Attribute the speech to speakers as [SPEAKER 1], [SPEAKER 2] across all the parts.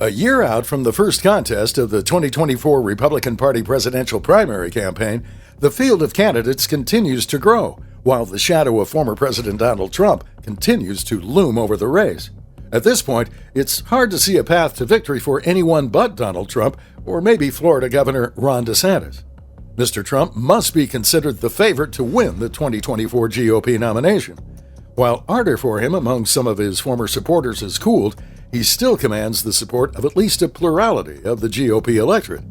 [SPEAKER 1] A year out from the first contest of the 2024 Republican Party presidential primary campaign, the field of candidates continues to grow, while the shadow of former President Donald Trump continues to loom over the race. At this point, it's hard to see a path to victory for anyone but Donald Trump, or maybe Florida Governor Ron Desantis. Mr. Trump must be considered the favorite to win the 2024 GOP nomination. While ardor for him among some of his former supporters has cooled, he still commands the support of at least a plurality of the GOP electorate.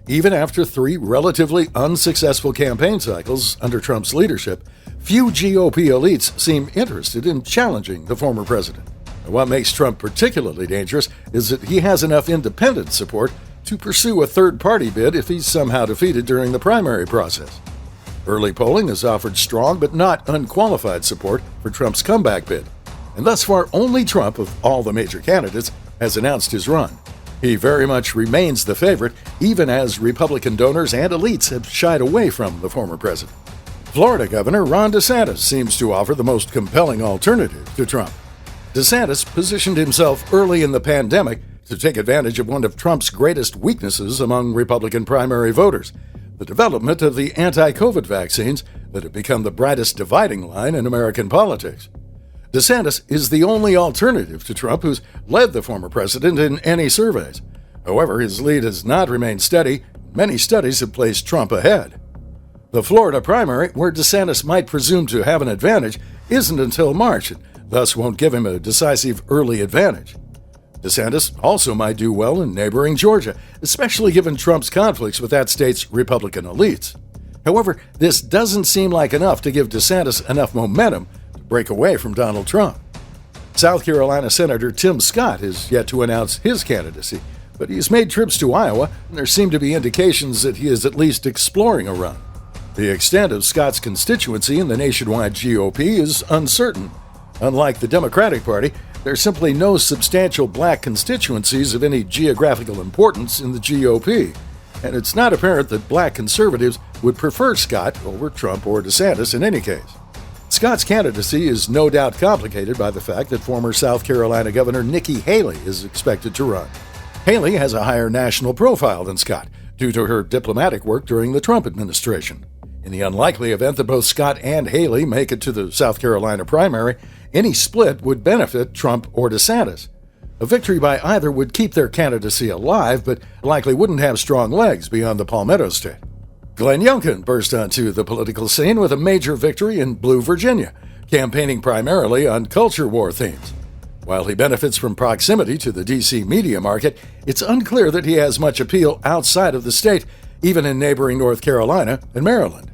[SPEAKER 1] Even after 3 relatively unsuccessful campaign cycles under Trump's leadership, few GOP elites seem interested in challenging the former president. And what makes Trump particularly dangerous is that he has enough independent support to pursue a third-party bid if he's somehow defeated during the primary process. Early polling has offered strong but not unqualified support for Trump's comeback bid. And thus far, only Trump, of all the major candidates, has announced his run. He very much remains the favorite, even as Republican donors and elites have shied away from the former president. Florida Governor Ron Desantis seems to offer the most compelling alternative to Trump. DeSantis positioned himself early in the pandemic to take advantage of one of Trump's greatest weaknesses among Republican primary voters, the development of the anti-COVID vaccines that have become the brightest dividing line in American politics. DeSantis is the only alternative to Trump who's led the former president in any surveys. However, his lead has not remained steady. Many studies have placed Trump ahead. The Florida primary, where DeSantis might presume to have an advantage, isn't until March, and thus won't give him a decisive early advantage. DeSantis also might do well in neighboring Georgia, especially given Trump's conflicts with that state's Republican elites. However, this doesn't seem like enough to give DeSantis enough momentum to break away from Donald Trump. South Carolina Senator Tim Scott has yet to announce his candidacy, but he's made trips to Iowa, and there seem to be indications that he is at least exploring a run. The extent of Scott's constituency in the nationwide GOP is uncertain. Unlike the Democratic Party, there are simply no substantial black constituencies of any geographical importance in the GOP, and it's not apparent that black conservatives would prefer Scott over Trump or DeSantis in any case. Scott's candidacy is no doubt complicated by the fact that former South Carolina Governor Nikki Haley is expected to run. Haley has a higher national profile than Scott due to her diplomatic work during the Trump administration. In the unlikely event that both Scott and Haley make it to the South Carolina primary, any split would benefit Trump or DeSantis. A victory by either would keep their candidacy alive, but likely wouldn't have strong legs beyond the Palmetto State. Glenn Youngkin burst onto the political scene with a major victory in Blue Virginia, campaigning primarily on culture war themes. While he benefits from proximity to the D.C. media market, it's unclear that he has much appeal outside of the state, even in neighboring North Carolina and Maryland.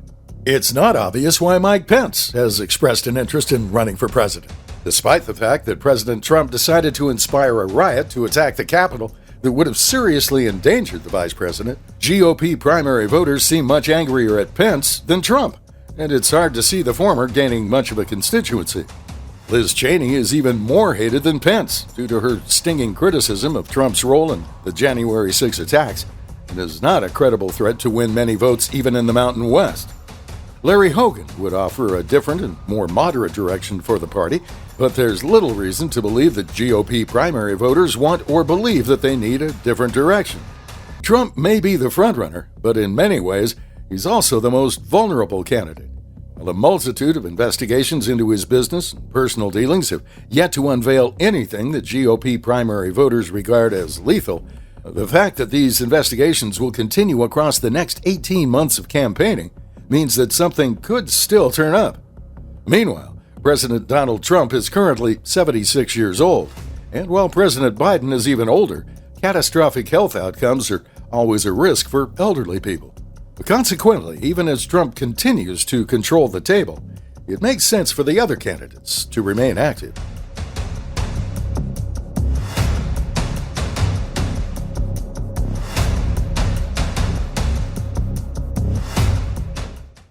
[SPEAKER 1] It's not obvious why Mike Pence has expressed an interest in running for president, despite the fact that President Trump decided to inspire a riot to attack the Capitol that would have seriously endangered the vice president. GOP primary voters seem much angrier at Pence than Trump, and it's hard to see the former gaining much of a constituency. Liz Cheney is even more hated than Pence due to her stinging criticism of Trump's role in the January 6 attacks, and is not a credible threat to win many votes even in the Mountain West. Larry Hogan would offer a different and more moderate direction for the party, but there's little reason to believe that GOP primary voters want or believe that they need a different direction. Trump may be the frontrunner, but in many ways, he's also the most vulnerable candidate. While a multitude of investigations into his business and personal dealings have yet to unveil anything that GOP primary voters regard as lethal, the fact that these investigations will continue across the next 18 months of campaigning means that something could still turn up. Meanwhile, President Donald Trump is currently 76 years old, and while President Biden is even older, catastrophic health outcomes are always a risk for elderly people. Consequently, even as Trump continues to control the table, it makes sense for the other candidates to remain active.